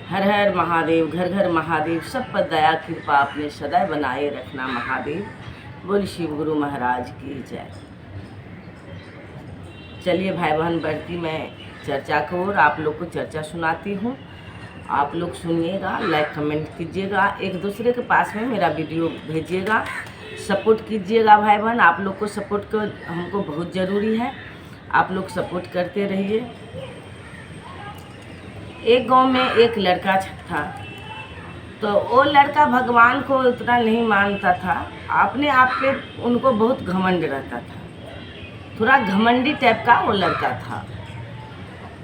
हर हर महादेव, घर घर महादेव, सब पर दया कृपा अपने सदैव बनाए रखना महादेव। बोल शिव गुरु महाराज की जय। चलिए भाई बहन, बढ़ती मैं चर्चा को और आप लोग को चर्चा सुनाती हूँ। आप लोग सुनिएगा, लाइक कमेंट कीजिएगा, एक दूसरे के पास में मेरा वीडियो भेजिएगा, सपोर्ट कीजिएगा भाई बहन। आप लोग को सपोर्ट को हमको बहुत ज़रूरी है, आप लोग सपोर्ट करते रहिए। एक गांव में एक लड़का था, तो वो लड़का भगवान को उतना नहीं मानता था, अपने आप पे उनको बहुत घमंड रहता था, थोड़ा घमंडी टाइप का वो लड़का था।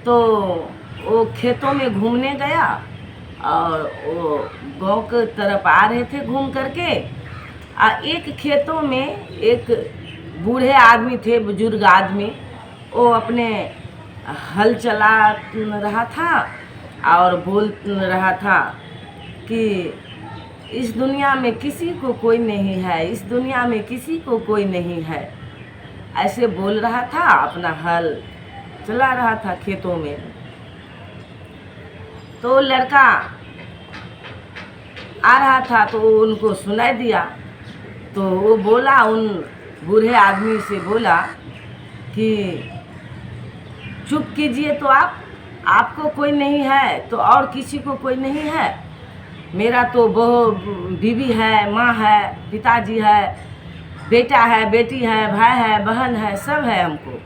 तो वो खेतों में घूमने गया और वो गांव के तरफ आ रहे थे घूम करके। एक खेतों में एक बूढ़े आदमी थे, बुजुर्ग आदमी, वो अपने हल चला रहा था और बोल रहा था कि इस दुनिया में किसी को कोई नहीं है, इस दुनिया में किसी को कोई नहीं है, ऐसे बोल रहा था। अपना हल चला रहा था खेतों में। तो लड़का आ रहा था तो उनको सुनाई दिया, तो वो बोला, उन बूढ़े आदमी से बोला कि चुप कीजिए, तो आपको कोई नहीं है तो और किसी को कोई नहीं है। मेरा तो बहू बीवी है, माँ है, पिताजी है, बेटा है, बेटी है, भाई है, बहन है, सब है हमको।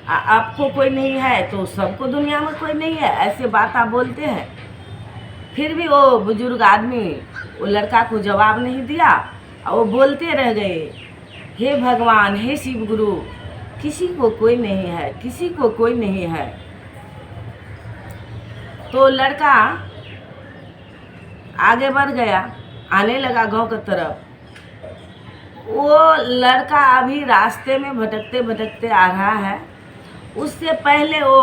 आपको कोई नहीं है तो सबको दुनिया में कोई नहीं है, ऐसे बात आप बोलते हैं। फिर भी वो बुजुर्ग आदमी वो लड़का को जवाब नहीं दिया और वो बोलते रह गए, हे भगवान, हे शिव गुरु, किसी को कोई नहीं है, किसी को कोई नहीं है। तो लड़का आगे बढ़ गया, आने लगा गांव की तरफ। वो लड़का अभी रास्ते में भटकते भटकते आ रहा है, उससे पहले वो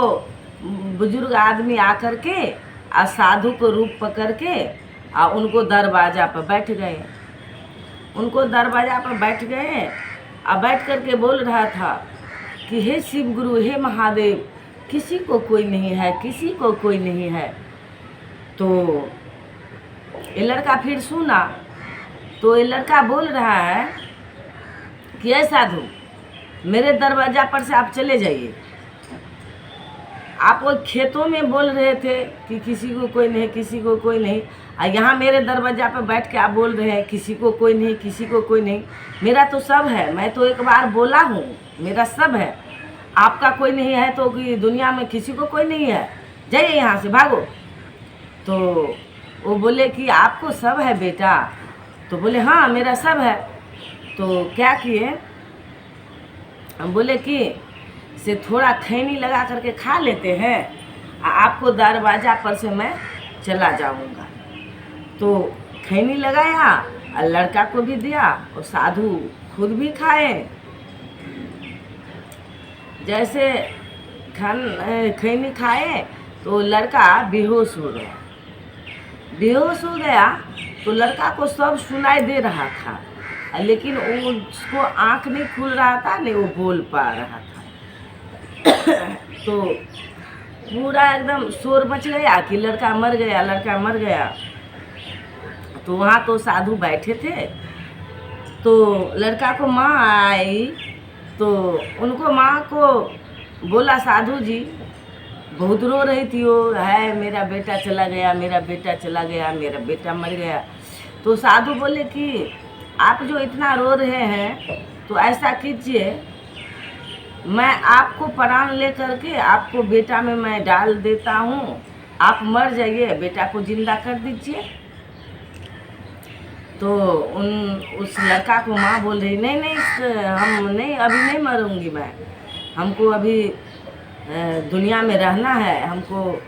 बुजुर्ग आदमी आकर के और साधु को रूप पकड़ के और उनको दरवाज़ा पर बैठ गए। उनको दरवाज़ा पर बैठ गए और बैठ कर के बोल रहा था कि हे शिव गुरु, हे महादेव, किसी को कोई नहीं है, किसी को कोई नहीं है। तो ये लड़का फिर सुना, तो ये लड़का बोल रहा है कि ऐ साधु, मेरे दरवाज़ा पर से आप चले जाइए। आप वो खेतों में बोल रहे थे कि किसी को कोई नहीं, किसी को कोई नहीं, और यहाँ मेरे दरवाज़ा पर बैठ के आप बोल रहे हैं किसी को कोई नहीं, किसी को कोई नहीं। मेरा तो सब है, मैं तो एक बार बोला हूँ, मेरा सब है। आपका कोई नहीं है तो कि दुनिया में किसी को कोई नहीं है, जाइए यहाँ से, भागो। तो वो बोले कि आपको सब है बेटा? तो बोले हाँ, मेरा सब है। तो क्या किए, हम बोले कि से थोड़ा खैनी लगा करके खा लेते हैं, आपको दरवाज़ा पर से मैं चला जाऊंगा। तो खैनी लगाया और लड़का को भी दिया और साधु खुद भी खाए। जैसे खैनी खाए तो लड़का बेहोश हो गया। बेहोश हो गया तो लड़का को सब सुनाई दे रहा था, लेकिन उसको आँख नहीं खुल रहा था, नहीं वो बोल पा रहा था। तो पूरा एकदम शोर मच गया कि लड़का मर गया, लड़का मर गया। तो वहाँ तो साधु बैठे थे, तो लड़का को माँ आई, तो उनको माँ को बोला, साधु जी बहुत रो रही थी वो, है मेरा बेटा चला गया, मेरा बेटा चला गया, मेरा बेटा मर गया। तो साधु बोले कि आप जो इतना रो रहे हैं, तो ऐसा कीजिए, मैं आपको प्राण ले करके आपको बेटा में मैं डाल देता हूँ, आप मर जाइए, बेटा को जिंदा कर दीजिए। तो उस लड़का को माँ बोल रही, नहीं नहीं, हम नहीं, अभी नहीं मरूंगी मैं, हमको अभी दुनिया में रहना है, हमको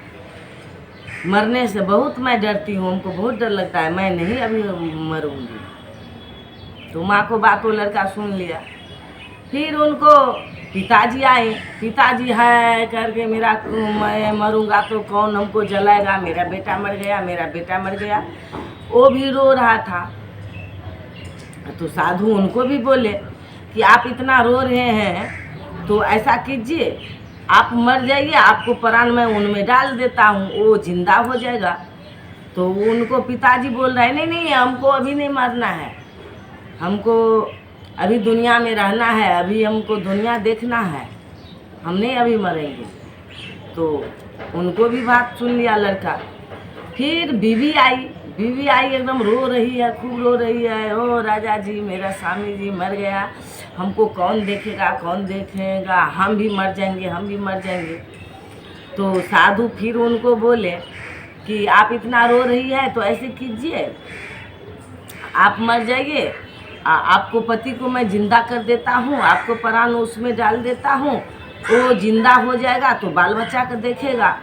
मरने से बहुत मैं डरती हूँ, हमको बहुत डर लगता है, मैं नहीं अभी मरूंगी। तो माँ को बात वो लड़का सुन लिया। फिर उनको पिताजी आए, पिताजी है करके मेरा, मैं मरूंगा तो कौन हमको जलाएगा, मेरा बेटा मर गया, मेरा बेटा मर गया। वो भी रो रहा था। तो साधु उनको भी बोले कि आप इतना रो रहे हैं तो ऐसा कीजिए, आप मर जाइए, आपको प्राण मैं उनमें डाल देता हूँ, वो जिंदा हो जाएगा। तो उनको पिताजी बोल रहे हैं नहीं नहीं हमको अभी नहीं मरना है, हमको अभी दुनिया में रहना है, अभी हमको दुनिया देखना है, हम नहीं अभी मरेंगे। तो उनको भी बात सुन लिया लड़का। फिर बीवी आई एकदम रो रही है, खूब रो रही है, ओ राजा जी मेरा स्वामी जी मर गया, हमको कौन देखेगा कौन देखेगा, हम भी मर जाएंगे हम भी मर जाएंगे। तो साधु फिर उनको बोले कि आप इतना रो रही है तो ऐसे कीजिए, आप मर जाइए, आपको पति को मैं जिंदा कर देता हूँ, आपको प्राण उसमें डाल देता हूँ, वो जिंदा हो जाएगा तो बाल बच्चा को देखेगा,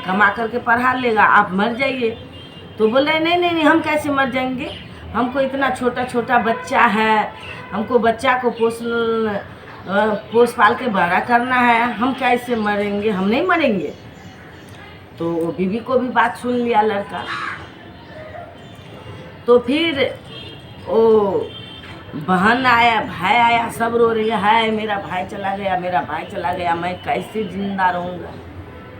कमा करके पढ़ा लेगा, आप मर जाइए। तो बोल रहे नहीं नहीं नहीं हम कैसे मर जाएंगे, हमको इतना छोटा छोटा बच्चा है, हमको बच्चा को पोस पाल के बड़ा करना है, हम कैसे मरेंगे, हम नहीं मरेंगे। तो बीवी को भी बात सुन लिया लड़का। तो फिर वो बहन आया, भाई आया, सब रो रही है मेरा भाई चला गया, मेरा भाई चला गया, मैं कैसे जिंदा रहूँगा।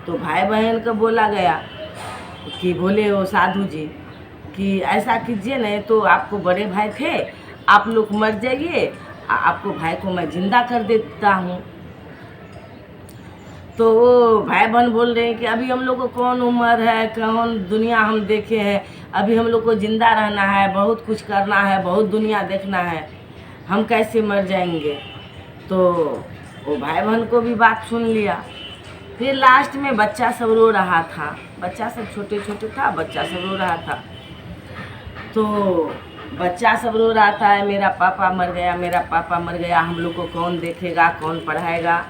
तो भाई बहन को बोला गया कि बोले वो साधु जी कि ऐसा कीजिए नहीं तो आपको बड़े भाई थे, आप लोग मर जाइए, आपको भाई को मैं जिंदा कर देता हूँ। तो वो भाई बहन बोल रहे हैं कि अभी हम लोग को कौन उम्र है, कौन दुनिया हम देखे हैं, अभी हम लोग को जिंदा रहना है, बहुत कुछ करना है, बहुत दुनिया देखना है, हम कैसे मर जाएंगे। तो वो भाई बहन को भी बात सुन लिया। फिर लास्ट में बच्चा सब रो रहा था, बच्चा सब छोटे छोटे था, बच्चा सब रो रहा था। तो बच्चा सब रो रहा था मेरा पापा मर गया, मेरा पापा मर गया, हम लोग को कौन देखेगा कौन पढ़ाएगा,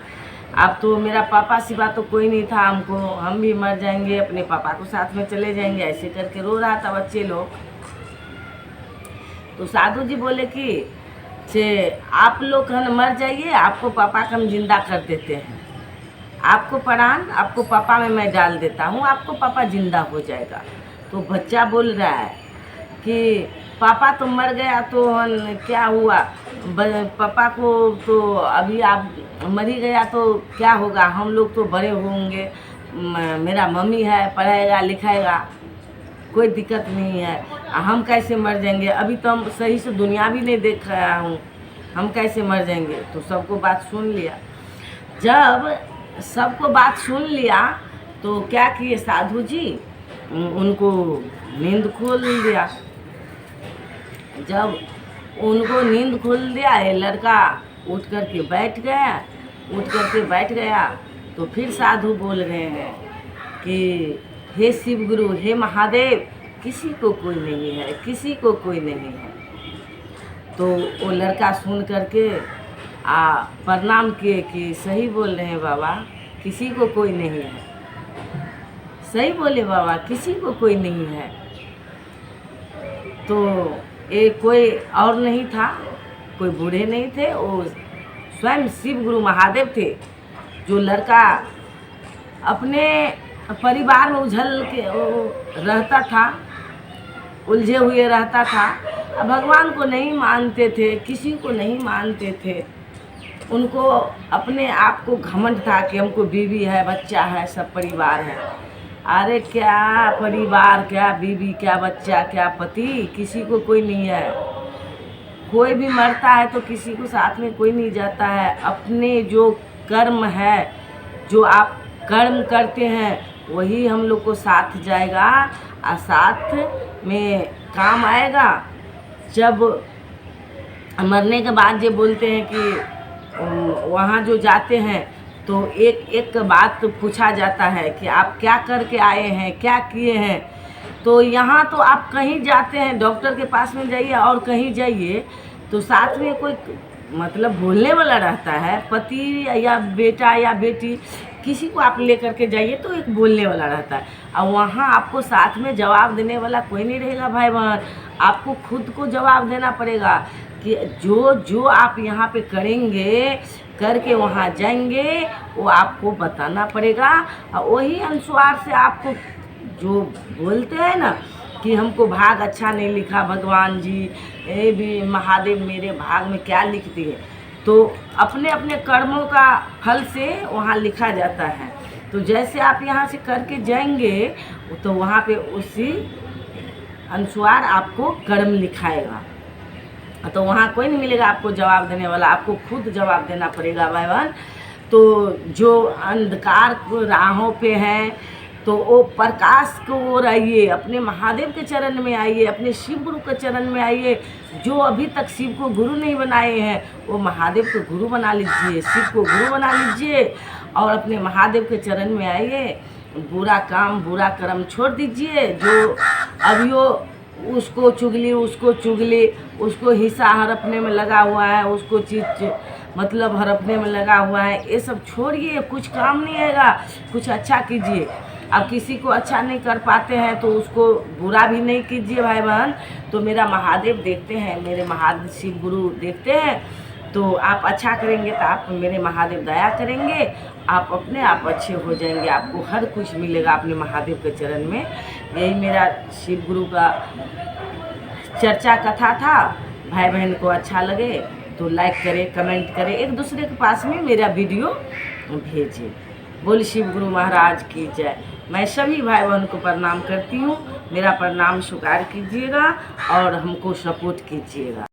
अब तो मेरा पापा सिवा तो कोई नहीं था हमको, हम भी मर जाएंगे, अपने पापा को साथ में चले जाएंगे, ऐसे करके रो रहा था बच्चे लोग। तो साधु जी बोले कि आप लोग मर जाइए, आपको पापा को हम जिंदा कर देते हैं, आपको प्राण आपको पापा में मैं डाल देता हूँ, आपको पापा जिंदा हो जाएगा। तो बच्चा बोल रहा है कि पापा तो मर गया तो क्या हुआ, पापा को तो अभी आप मर ही गया तो क्या होगा, हम लोग तो बड़े होंगे, मेरा मम्मी है पढ़ाएगा लिखाएगा, कोई दिक्कत नहीं है, हम कैसे मर जाएंगे, अभी तो हम सही से दुनिया भी नहीं देख रहा हूँ, हम कैसे मर जाएंगे। तो सबको बात सुन लिया। जब सबको बात सुन लिया तो क्या किए साधु जी, उनको नींद खोल दिया। जब उनको नींद खोल दिया, ये लड़का उठ करके बैठ गया। तो फिर साधु बोल रहे हैं कि हे शिव गुरु, हे महादेव, किसी को कोई नहीं है, किसी को कोई नहीं है। तो वो लड़का सुन करके प्रणाम किए कि सही बोल रहे हैं बाबा, किसी को कोई नहीं है, सही बोले बाबा, किसी को कोई नहीं है। तो ये कोई और नहीं था, कोई बूढ़े नहीं थे, वो स्वयं शिव गुरु महादेव थे। जो लड़का अपने परिवार में उलझल के रहता था, उलझे हुए रहता था, भगवान को नहीं मानते थे, किसी को नहीं मानते थे, उनको अपने आप को घमंड था कि हमको बीवी है, बच्चा है, सब परिवार है। अरे क्या परिवार, क्या बीवी, क्या बच्चा, क्या पति, किसी को कोई नहीं है। कोई भी मरता है तो किसी को साथ में कोई नहीं जाता है। अपने जो कर्म है, जो आप कर्म करते हैं वही हम लोग को साथ जाएगा और साथ में काम आएगा। जब मरने के बाद ये बोलते हैं कि वहाँ जो जाते हैं तो एक एक बात पूछा जाता है कि आप क्या करके आए हैं, क्या किए हैं। तो यहाँ तो आप कहीं जाते हैं, डॉक्टर के पास में जाइए और कहीं जाइए तो साथ में कोई मतलब बोलने वाला रहता है, पति या बेटा या बेटी, किसी को आप ले करके जाइए तो एक बोलने वाला रहता है। और वहाँ आपको साथ में जवाब देने वाला कोई नहीं रहेगा भाई बहन, आपको खुद को जवाब देना पड़ेगा कि जो जो आप यहाँ पे करेंगे, करके वहाँ जाएंगे, वो आपको बताना पड़ेगा। और वही अनुसार से आपको जो बोलते हैं ना कि हमको भाग अच्छा नहीं लिखा भगवान जी, ये भी महादेव मेरे भाग में क्या लिख दिए, तो अपने अपने कर्मों का फल से वहाँ लिखा जाता है। तो जैसे आप यहाँ से करके जाएंगे तो वहाँ पे उसी अनुसार आपको कर्म लिखाएगा। तो वहाँ कोई नहीं मिलेगा आपको जवाब देने वाला, आपको खुद जवाब देना पड़ेगा भाई बहन। तो जो अंधकार राहों पे हैं तो वो प्रकाश को ओर आइए, अपने महादेव के चरण में आइए, अपने शिव गुरु के चरण में आइए। जो अभी तक शिव को गुरु नहीं बनाए हैं वो महादेव को गुरु बना लीजिए, शिव को गुरु बना लीजिए और अपने महादेव के चरण में आइए। बुरा काम बुरा कर्म छोड़ दीजिए। जो अभी वो उसको चुगली उसको हिस्सा हड़पने में लगा हुआ है, उसको चीज मतलब हड़पने में लगा हुआ है, ये सब छोड़िए। कुछ काम नहीं आएगा, कुछ अच्छा कीजिए। अब किसी को अच्छा नहीं कर पाते हैं तो उसको बुरा भी नहीं कीजिए भाई बहन। तो मेरा महादेव देखते हैं, मेरे महादेव शिव गुरु देखते हैं। तो आप अच्छा करेंगे तो आप मेरे महादेव दया करेंगे, आप अपने आप अच्छे हो जाएंगे, आपको हर कुछ मिलेगा अपने महादेव के चरण में। यही मेरा शिव गुरु का चर्चा कथा था। भाई बहन को अच्छा लगे तो लाइक करें, कमेंट करें, एक दूसरे के पास में मेरा वीडियो भेजें। बोल शिव गुरु महाराज की जय। मैं सभी भाई बहन को प्रणाम करती हूँ। मेरा प्रणाम स्वीकार कीजिएगा और हमको सपोर्ट कीजिएगा।